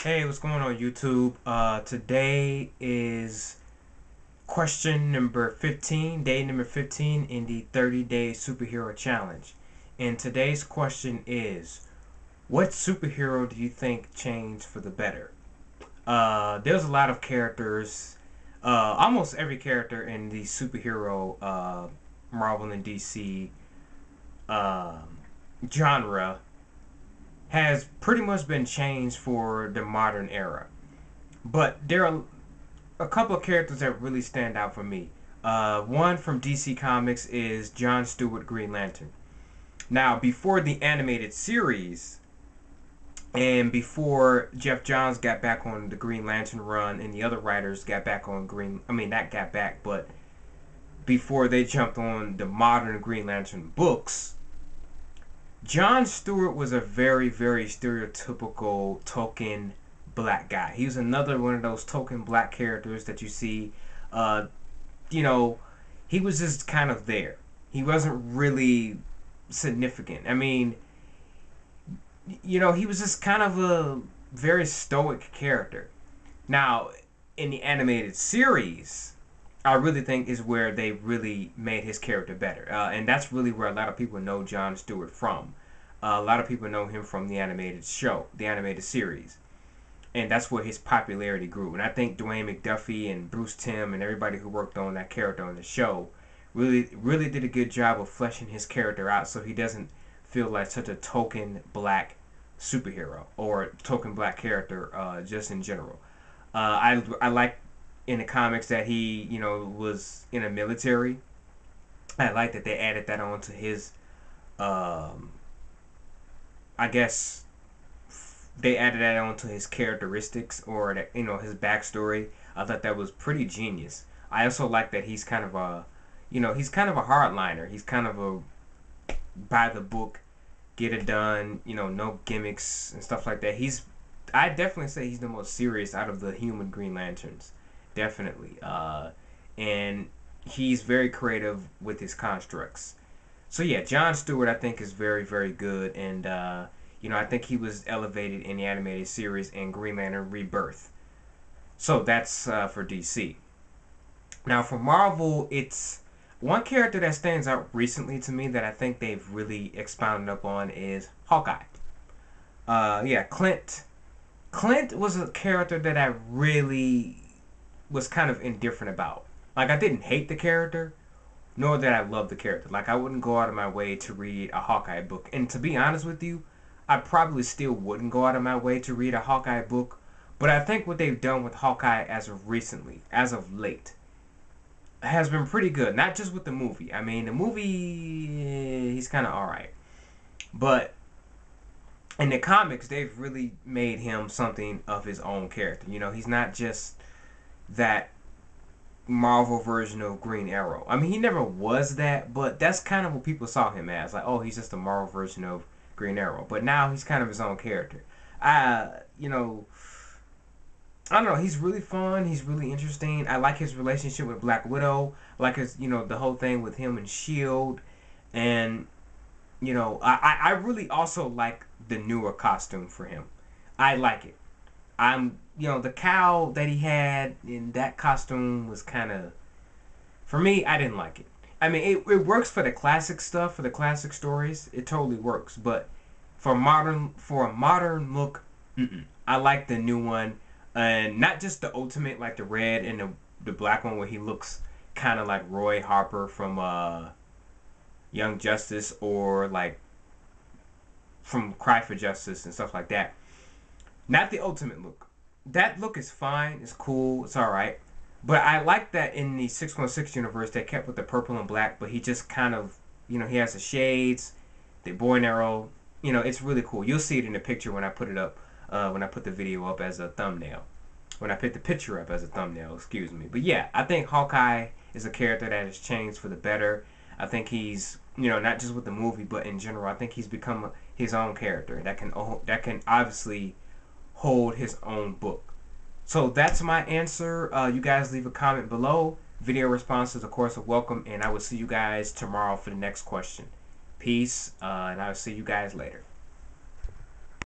Hey, what's going on YouTube? Today is question number 15, day number 15 in the 30-day superhero challenge. And today's question is, what superhero do you think changed for the better? There's a lot of characters, almost every character in the superhero Marvel and DC genre has pretty much been changed for the modern era. But there are a couple of characters that really stand out for me. One from DC Comics is John Stewart Green Lantern. Now, before the animated series, and before Jeff Johns got back on the Green Lantern run, and the other writers got back on not got back, but before they jumped on the modern Green Lantern books, John Stewart was a very, very stereotypical token black guy. He was another one of those token black characters that you see. Uh, you know, he was just kind of there. He wasn't really significant. He was just kind of a very stoic character. Now, in the animated series, I really think is where they really made his character better. And that's really where a lot of people know John Stewart from. A lot of people know him from the animated show, the animated series. And that's where his popularity grew. And I think Dwayne McDuffie and Bruce Timm and everybody who worked on that character on the show really did a good job of fleshing his character out so he doesn't feel like such a token black superhero or token black character just in general. I like in the comics that he was in a military. I like that they added that on to his I guess they added that on to his characteristics or that his backstory. I thought that was pretty genius. I also like that he's kind of a he's kind of a hardliner. He's kind of a by the book, get it done, no gimmicks and stuff like that. I definitely say he's the most serious out of the human Green Lanterns. Definitely. And he's very creative with his constructs. So yeah, John Stewart I think is very, very good, and I think he was elevated in the animated series in Green Lantern Rebirth. So that's for DC. Now for Marvel, it's one character that stands out recently to me that I think they've really expounded upon is Hawkeye. Yeah, Clint. Clint was a character that I really was kind of indifferent about. Like I didn't hate the character, nor that I love the character. Like I wouldn't go out of my way to read a Hawkeye book. And to be honest with you, I probably still wouldn't go out of my way to read a Hawkeye book. But I think what they've done with Hawkeye as of recently, as of late, has been pretty good. Not just with the movie. I mean, the movie, he's kind of alright. But in the comics, they've really made him something of his own character. He's not just that Marvel version of Green Arrow. I mean, he never was that, but that's kind of what people saw him as. Like, oh, he's just a Marvel version of Green Arrow. But now he's kind of his own character. You know, I don't know. He's really fun. He's really interesting. I like his relationship with Black Widow. I like his, the whole thing with him and Shield, and I really also like the newer costume for him. I like it. The cow that he had in that costume was kind of, for me, I didn't like it. I mean, it works for the classic stuff, for the classic stories. It totally works. But for a modern look, I like the new one, and not just the ultimate, like the red and the black one where he looks kind of like Roy Harper from Young Justice, or like from Cry for Justice and stuff like that. Not the ultimate look. That look is fine. It's cool. It's all right. But I like that in the 616 universe they kept with the purple and black, but he just kind of, he has the shades, the bow and arrow. It's really cool. You'll see it in the picture when I put it up, when I put the video up as a thumbnail. When I put the picture up as a thumbnail, excuse me. But yeah, I think Hawkeye is a character that has changed for the better. I think he's, not just with the movie, but in general, I think he's become his own character that can obviously hold his own book. So that's my answer. You guys leave a comment below. Video responses, of course, are welcome, and I will see you guys tomorrow for the next question. Peace, and I will see you guys later.